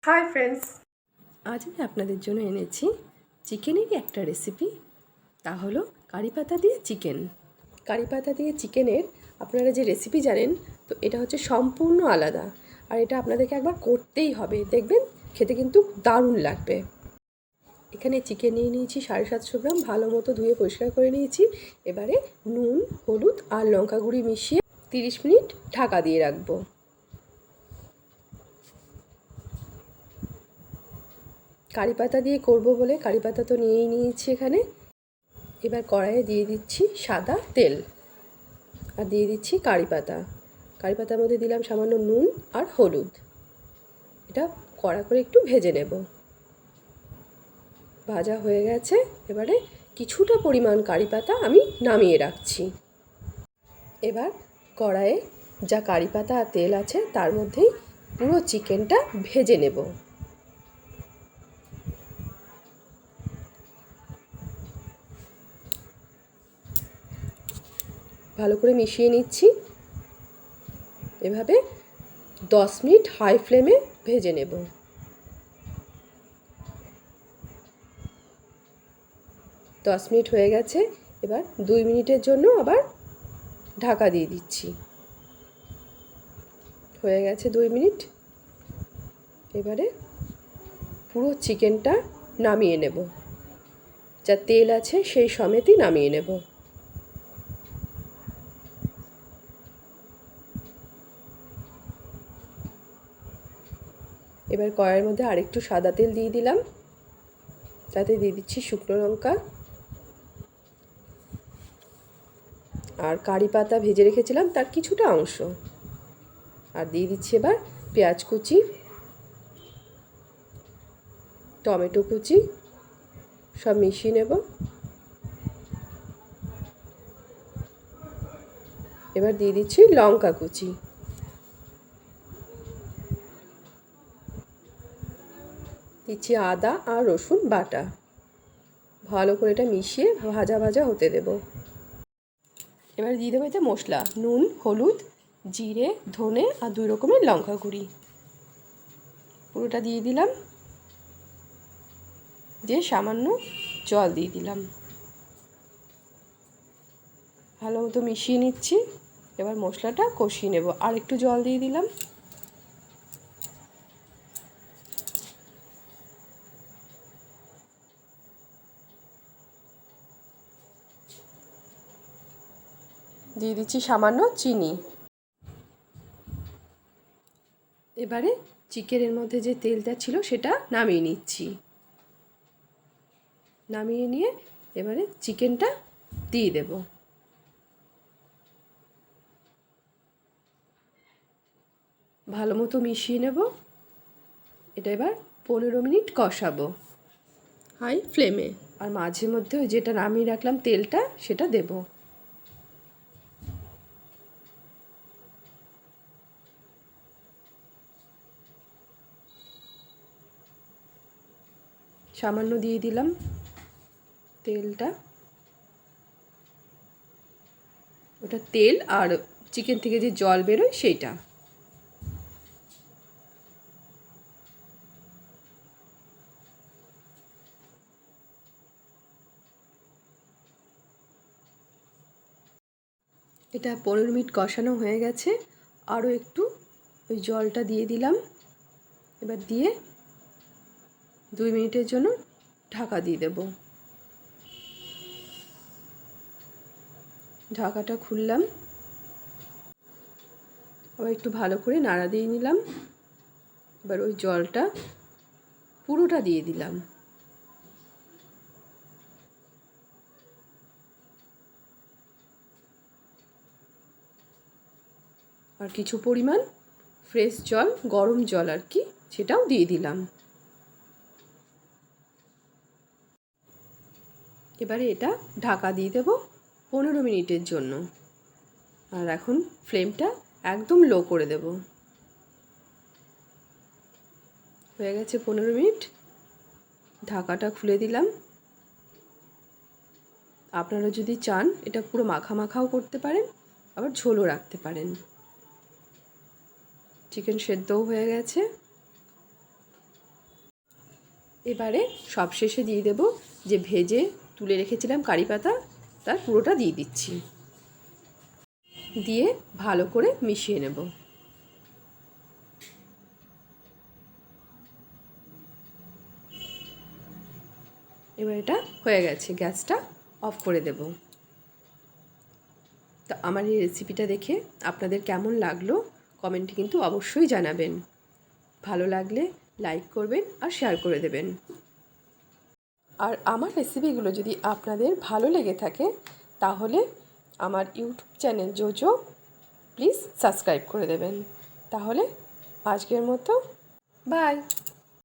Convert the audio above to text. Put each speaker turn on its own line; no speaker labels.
Hi friends, আজ আমি আপনাদের জন্য এনেছি চিকেনেরই একটা রেসিপি। তা হলো কারি পাতা দিয়ে চিকেন। কারি পাতা দিয়ে চিকেনের আপনারা যে রেসিপি জানেন, তো এটা হচ্ছে সম্পূর্ণ আলাদা। আর এটা আপনাদেরকে একবার করতেই হবে, দেখবেন খেতে কিন্তু দারুণ লাগবে। এখানে চিকেন নিয়ে নিয়েছি 750 গ্রাম, ভালো মতো ধুয়ে পরিষ্কার করে নিয়েছি। এবারে নুন, হলুদ আর লঙ্কা গুঁড়ি মিশিয়ে 30 মিনিট ঢাকা দিয়ে রাখবো। কারি পাতা দিয়ে করব বলে কারি পাতা তো নিয়েই নিয়েছি এখানে। এবার কড়াইয়ে দিয়ে দিচ্ছি সাদা তেল আর দিয়ে দিচ্ছি কারি পাতা। কারি পাতার মধ্যে দিলাম সামান্য নুন আর হলুদ। এটা কড়া করে একটু ভেজে নেব। ভাজা হয়ে গেছে। এবারে কিছুটা পরিমাণ কারি পাতা আমি নামিয়ে রাখছি। এবার কড়াইয়ে যা কারি পাতা আর তেল আছে তার মধ্যেই পুরো চিকেনটা ভেজে নেব। ভালো করে মিশিয়ে নিচ্ছি। এভাবে 10 মিনিট হাই ফ্লেমে ভেজে নেব। 10 মিনিট হয়ে গেছে। এবার 2 মিনিটের জন্য আবার ঢাকা দিয়ে দিচ্ছি। হয়ে গেছে 2 মিনিট। এবারে পুরো চিকেনটা নামিয়ে নেব, যা তেল আছে সেই সমেতই নামিয়ে নেব। এবার কড়াইয়ের মধ্যে আরেকটু সাদা তেল দিয়ে দিলাম, তাতে দিয়ে দিচ্ছি শুকনো লঙ্কা আর কারি পাতা ভেজে রেখেছিলাম তার কিছুটা অংশ, আর দিয়ে দিচ্ছি এবার পেঁয়াজ কুচি, টমেটো কুচি সব মিশিয়ে নেব। এবার দিয়ে দিচ্ছি লঙ্কা কুচি, দিচ্ছি আদা আর রসুন বাটা। ভালো করে এটা মিশিয়ে ভাজা ভাজা হতে দেব। এবার দিয়ে দেবো এতে মশলা, নুন, হলুদ, জিরে, ধনে আর 2 রকমের লঙ্কা গুঁড়ি। পুরোটা দিয়ে দিলাম, দিয়ে সামান্য জল দিয়ে দিলাম। ভালো মতো মিশিয়ে নিচ্ছি। এবার মশলাটা কষিয়ে নেব। আর একটু জল দিয়ে দিলাম। দিয়ে দিচ্ছি সামান্য চিনি। এবারে চিকেনের মধ্যে যে তেলটা ছিল সেটা নামিয়ে নিচ্ছি। নামিয়ে নিয়ে এবারে চিকেনটা দিয়ে দেব। ভালো মতো মিশিয়ে নেব। এটা এবার 15 মিনিট কষাবো হাই ফ্লেমে। আর মাঝে মধ্যে ওই যেটা নামিয়ে রাখলাম তেলটা সেটা দেব। সামান্য দিয়ে দিলাম তেলটা। ওটা তেল আর চিকেন থেকে যে জল বেরোয় সেইটা। এটা 15 মিনিট কষানো হয়ে গেছে। আরও একটু ওই জলটা দিয়ে দিলাম। এবার দিয়ে 2 মিনিটের জন্য ঢাকা দিয়ে দেব। ঢাকাটা খুললাম, আবার একটু ভালো করে নাড়া দিয়ে নিলাম। এবার ওই জলটা পুরোটা দিয়ে দিলাম। আর কিছু পরিমাণ ফ্রেশ জল, গরম জল আর কি, সেটাও দিয়ে দিলাম। এবারে এটা ঢাকা দিয়ে দেব 15 মিনিটের জন্য। আর এখন ফ্লেমটা একদম লো করে দেব। হয়ে গেছে 15 মিনিট। ঢাকাটা খুলে দিলাম। আপনারা যদি চান এটা পুরো মাখা মাখাও করতে পারেন, আবার ঝোলও রাখতে পারেন। চিকেন সেদ্ধও হয়ে গেছে। এবারে সবশেষে দিয়ে দেব যে ভেজে তুলে রেখেছিলাম কারি পাতা, তার পুরোটা দিয়ে দিচ্ছি, দিয়ে ভালো করে মিশিয়ে নেব। এবার এটা হয়ে গেছে, গ্যাসটা অফ করে দেব। তো আমার এই রেসিপিটা দেখে আপনাদের কেমন লাগলো কমেন্টে কিন্তু অবশ্যই জানাবেন। ভালো লাগলে লাইক করবেন আর শেয়ার করে দেবেন। আর আমার রেসিপিগুলো যদি আপনাদের ভালো লেগে থাকে তাহলে আমার YouTube channel JoJo please subscribe করে দেবেন। তাহলে আজকের মতো বাই।